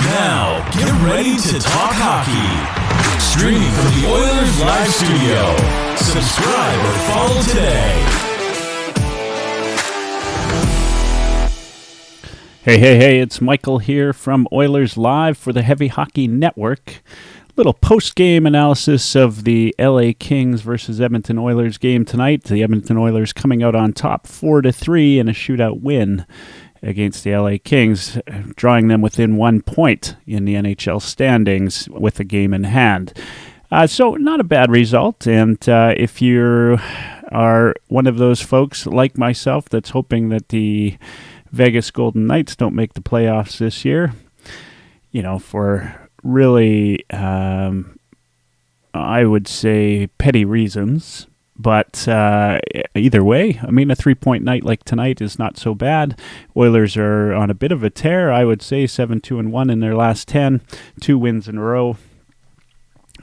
Now, get ready to talk hockey. Streaming from the Oilers Live Studio. Subscribe or follow today. Hey, it's Michael here from Oilers Live for the Heavy Hockey Network. Little post-game analysis of the LA Kings versus Edmonton Oilers game tonight. The Edmonton Oilers coming out on top 4-3 in a shootout win against the LA Kings, drawing them within 1 point in the NHL standings with a game in hand. So not a bad result, and if you are one of those folks like myself that's hoping that the Vegas Golden Knights don't make the playoffs this year, for really, I would say, petty reasons. But either way, a 3-point night like tonight is not so bad. Oilers are on a bit of a tear, I would say, 7-2-1 in their last 10, 2 wins in a row.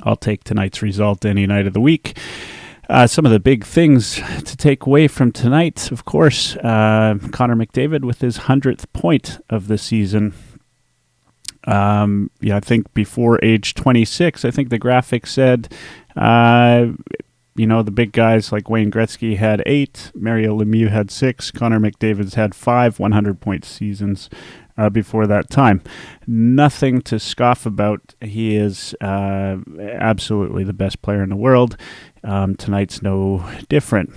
I'll take tonight's result any night of the week. Some of the big things to take away from tonight, of course, Connor McDavid with his 100th point of the season. I think before age 26, I think the graphic said, the big guys like Wayne Gretzky had 8, Mario Lemieux had 6, Connor McDavid's had 5 100-point seasons before that time. Nothing to scoff about. He is absolutely the best player in the world. Tonight's no different.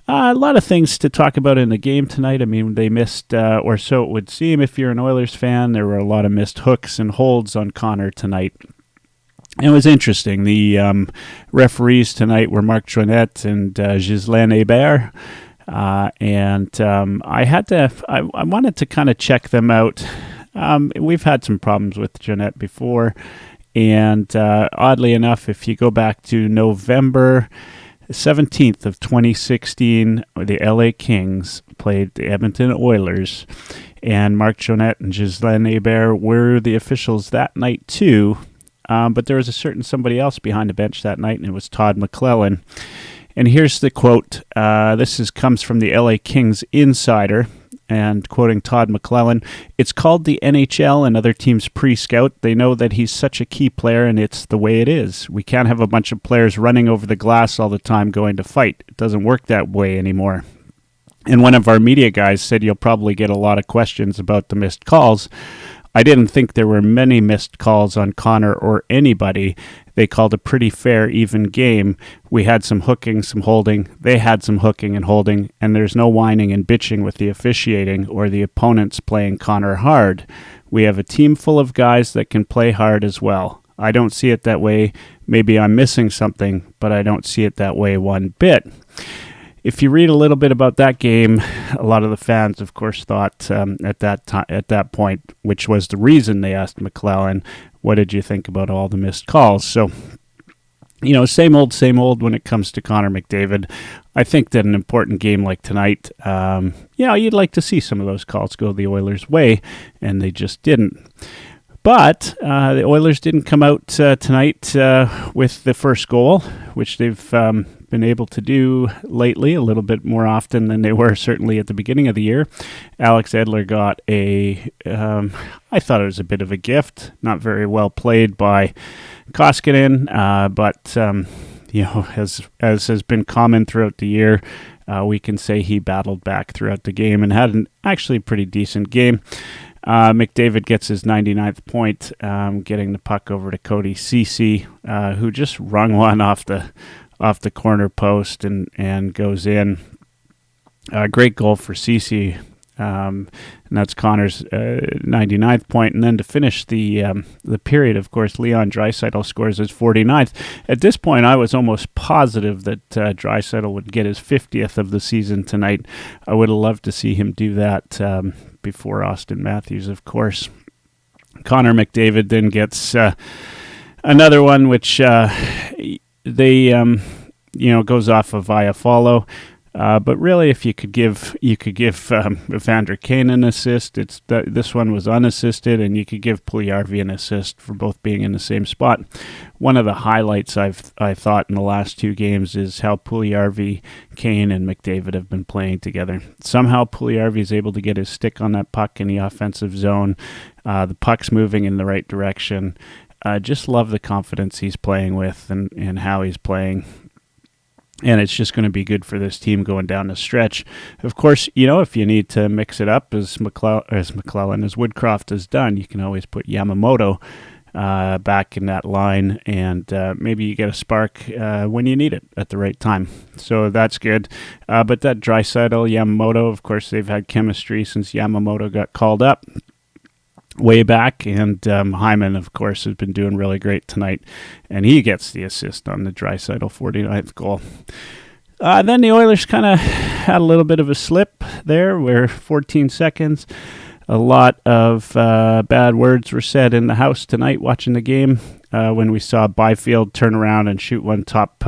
A lot of things to talk about in the game tonight. They missed, or so it would seem if you're an Oilers fan, there were a lot of missed hooks and holds on Connor tonight. It was interesting. The referees tonight were Marc Jonet and Ghislain Hébert. I wanted to kind of check them out. We've had some problems with Jonet before. And oddly enough, if you go back to November 17th of 2016, the LA Kings played the Edmonton Oilers. And Marc Jonet and Ghislain Hébert were the officials that night too. But there was a certain somebody else behind the bench that night, and it was Todd McLellan. And here's the quote. This comes from the LA Kings Insider, and quoting Todd McLellan, "It's called the NHL and other teams pre-scout. They know that he's such a key player, and it's the way it is. We can't have a bunch of players running over the glass all the time going to fight. It doesn't work that way anymore." And one of our media guys said you'll probably get a lot of questions about the missed calls. I didn't think there were many missed calls on Connor or anybody. They called a pretty fair, even game. We had some hooking, some holding. They had some hooking and holding, and there's no whining and bitching with the officiating or the opponents playing Connor hard. We have a team full of guys that can play hard as well. I don't see it that way. Maybe I'm missing something, but I don't see it that way one bit. If you read a little bit about that game, a lot of the fans, of course, thought at that point, which was the reason they asked McLellan, what did you think about all the missed calls? So, same old when it comes to Connor McDavid. I think that an important game like tonight, you'd like to see some of those calls go the Oilers' way, and they just didn't. But the Oilers didn't come out tonight with the first goal, which they've been able to do lately a little bit more often than they were certainly at the beginning of the year. Alex Edler got I thought it was a bit of a gift, not very well played by Koskinen, but as has been common throughout the year, we can say he battled back throughout the game and had an actually pretty decent game. McDavid gets his 99th point, getting the puck over to Cody Ceci, who just rung one off the corner post and goes in. Great goal for Ceci, and that's Connor's 99th point. And then to finish the period, of course, Leon Draisaitl scores his 49th. At this point, I was almost positive that Draisaitl would get his 50th of the season tonight. I would have loved to see him do that before Austin Matthews, of course. Connor McDavid then gets another one, which goes off of via follow. But really, if you could give Evander Kane an assist. This one was unassisted, and you could give Puljujarvi an assist for both being in the same spot. One of the highlights I thought in the last two games is how Puljujarvi, Kane, and McDavid have been playing together. Somehow Puljujarvi is able to get his stick on that puck in the offensive zone. The puck's moving in the right direction. Just love the confidence he's playing with and how he's playing. And it's just going to be good for this team going down the stretch. Of course, if you need to mix it up, as Woodcroft has done, you can always put Yamamoto back in that line, and maybe you get a spark when you need it at the right time. So that's good. But that Draisaitl, Yamamoto, of course, they've had chemistry since Yamamoto got called up way back, and Hyman, of course, has been doing really great tonight, and he gets the assist on the Draisaitl 49th goal. Then the Oilers kind of had a little bit of a slip there, where 14 seconds, a lot of bad words were said in the house tonight watching the game, when we saw Byfield turn around and shoot one top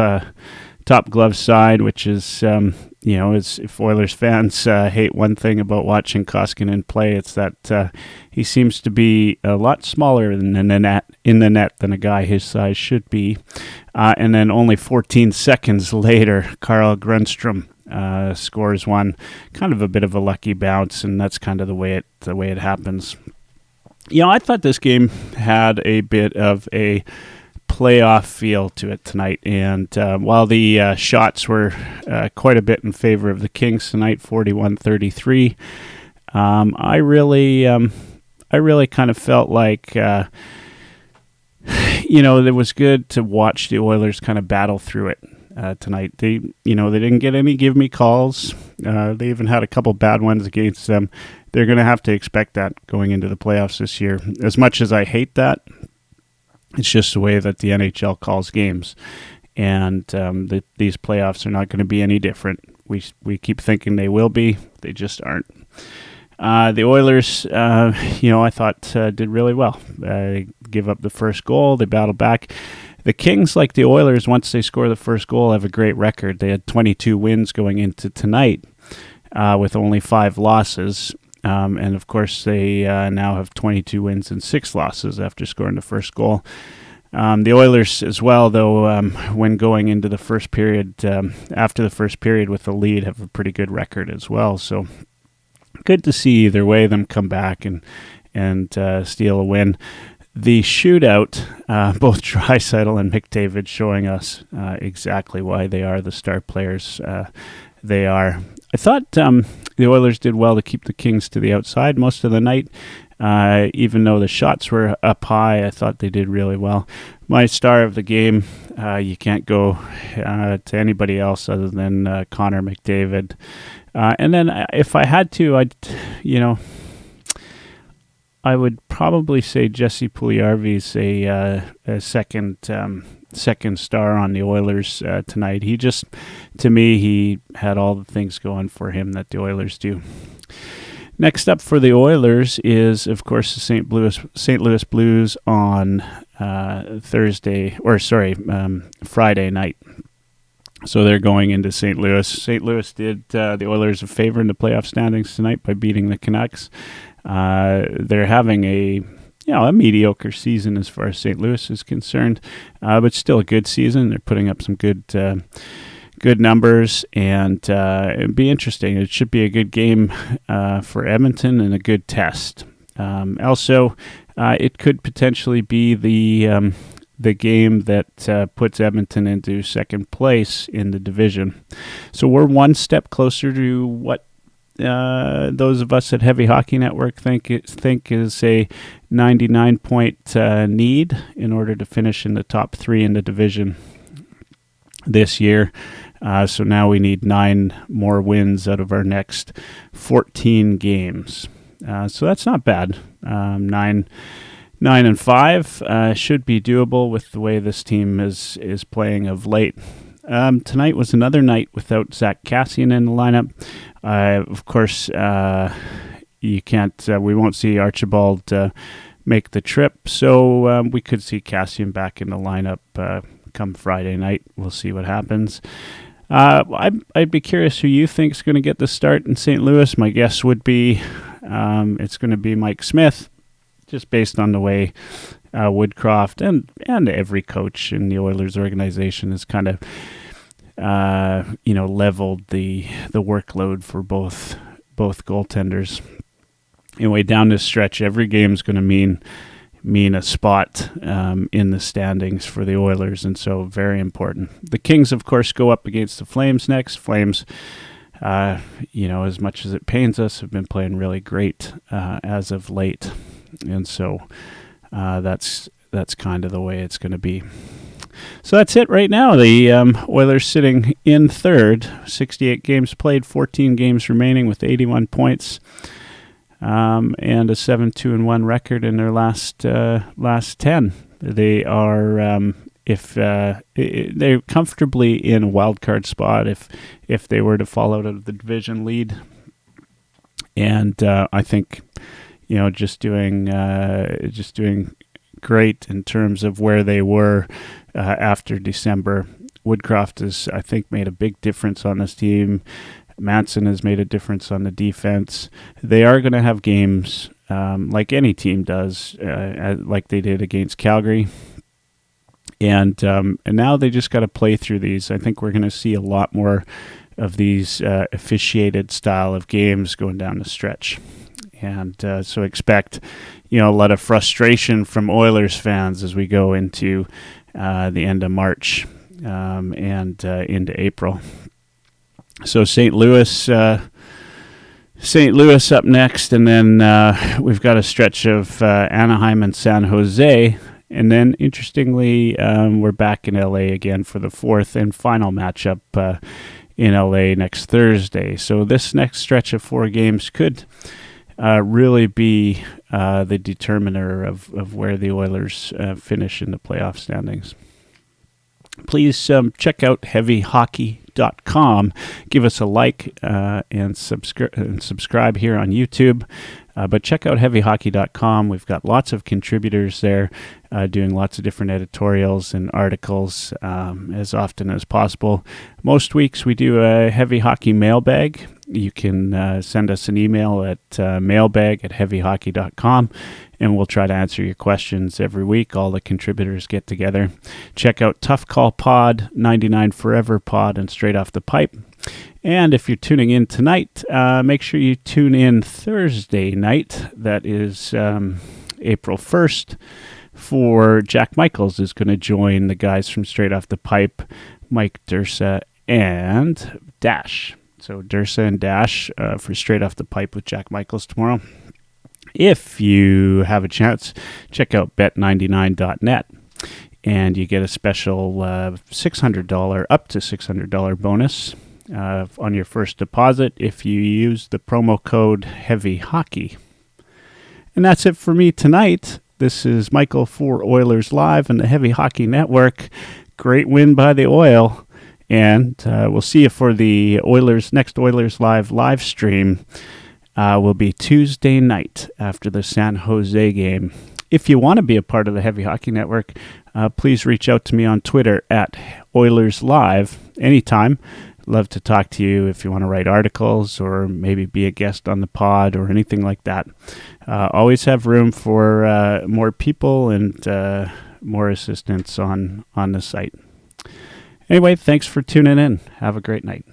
glove side, which is, if Oilers fans hate one thing about watching Koskinen play, it's that he seems to be a lot smaller in the net than a guy his size should be. And then only 14 seconds later, Carl Grundstrom scores one, kind of a bit of a lucky bounce, and that's kind of the way it happens. I thought this game had a bit of a playoff feel to it tonight, and while the shots were quite a bit in favor of the Kings tonight, 41-33, I really kind of felt like it was good to watch the Oilers kind of battle through it tonight. They didn't get any give me calls. They even had a couple bad ones against them. They're going to have to expect that going into the playoffs this year. As much as I hate that, it's just the way that the NHL calls games, and these playoffs are not going to be any different. We keep thinking they will be. They just aren't. The Oilers, I thought did really well. They give up the first goal. They battle back. The Kings, like the Oilers, once they score the first goal, have a great record. They had 22 wins going into tonight with only 5 losses. And, of course, they now have 22 wins and 6 losses after scoring the first goal. The Oilers as well, though, when going into the first period, after the first period with the lead, have a pretty good record as well. So good to see either way them come back and steal a win. The shootout, both Draisaitl and McDavid showing us exactly why they are the star players they are. I thought the Oilers did well to keep the Kings to the outside most of the night. Even though the shots were up high, I thought they did really well. My star of the game, you can't go to anybody else other than Connor McDavid. And then if I had to, I would probably say Jesse Puljujarvi's a second star on the Oilers tonight. He just, to me, he had all the things going for him that the Oilers do. Next up for the Oilers is, of course, the St. Louis Blues on Friday night. So they're going into St. Louis. St. Louis did the Oilers a favor in the playoff standings tonight by beating the Canucks. They're having a mediocre season as far as St. Louis is concerned, but still a good season. They're putting up some good numbers, and it'd be interesting. It should be a good game for Edmonton and a good test. Also, it could potentially be the game that puts Edmonton into second place in the division. So we're one step closer to what those of us at Heavy Hockey Network think is a 99-point need in order to finish in the top 3 in the division this year. So now we need 9 more wins out of our next 14 games. So that's not bad. 9-5 should be doable with the way this team is playing of late. Tonight was another night without Zach Kassian in the lineup. Of course, you can't. We won't see Archibald make the trip, so we could see Kassian back in the lineup come Friday night. We'll see what happens. I'd be curious who you think is going to get the start in St. Louis. My guess would be it's going to be Mike Smith, just based on the way Woodcroft and every coach in the Oilers organization has kind of leveled the workload for both goaltenders. Anyway, down this stretch, every game is going to mean a spot in the standings for the Oilers, and so very important. The Kings, of course, go up against the Flames next. Flames, as much as it pains us, have been playing really great as of late, and so that's kind of the way it's going to be. So that's it right now. The Oilers sitting in third, 68 games played, 14 games remaining with 81 points. And a 7-2-1 record in their last 10. They are they're comfortably in a wild card spot if they were to fall out of the division lead. And I think just doing great in terms of where they were after December. Woodcroft has, I think, made a big difference on this team. Manson has made a difference on the defense. They are going to have games like any team does, like they did against Calgary. And now they just got to play through these. I think we're going to see a lot more of these officiated style of games going down the stretch. And so expect, a lot of frustration from Oilers fans as we go into the end of March and into April. So St. Louis up next, and then we've got a stretch of Anaheim and San Jose, and then interestingly, we're back in LA again for the fourth and final matchup in LA next Thursday. So this next stretch of 4 games could really be the determiner of where the Oilers finish in the playoff standings. Please check out heavyhockey.com. Give us a like and subscribe here on YouTube. But check out heavyhockey.com. We've got lots of contributors there doing lots of different editorials and articles as often as possible. Most weeks we do a Heavy Hockey mailbag. You can send us an email at mailbag@heavyhockey.com, and we'll try to answer your questions every week. All the contributors get together. Check out Tough Call Pod, 99 Forever Pod, and Straight Off the Pipe. And if you're tuning in tonight, make sure you tune in Thursday night. That is April 1st, for Jack Michaels is going to join the guys from Straight Off the Pipe, Mike Dursa and Dash. So Dursa and Dash for Straight Off the Pipe with Jack Michaels tomorrow. If you have a chance, check out bet99.net. And you get a special $600, up to $600 bonus on your first deposit if you use the promo code HEAVYHOCKEY. And that's it for me tonight. This is Michael for Oilers Live and the Heavy Hockey Network. Great win by the Oil. And we'll see you for the next Oilers live stream will be Tuesday night after the San Jose game. If you want to be a part of the Heavy Hockey Network, please reach out to me on Twitter at OilersLive anytime. Love to talk to you if you want to write articles or maybe be a guest on the pod or anything like that. Always have room for more people and more assistance on the site. Anyway, thanks for tuning in. Have a great night.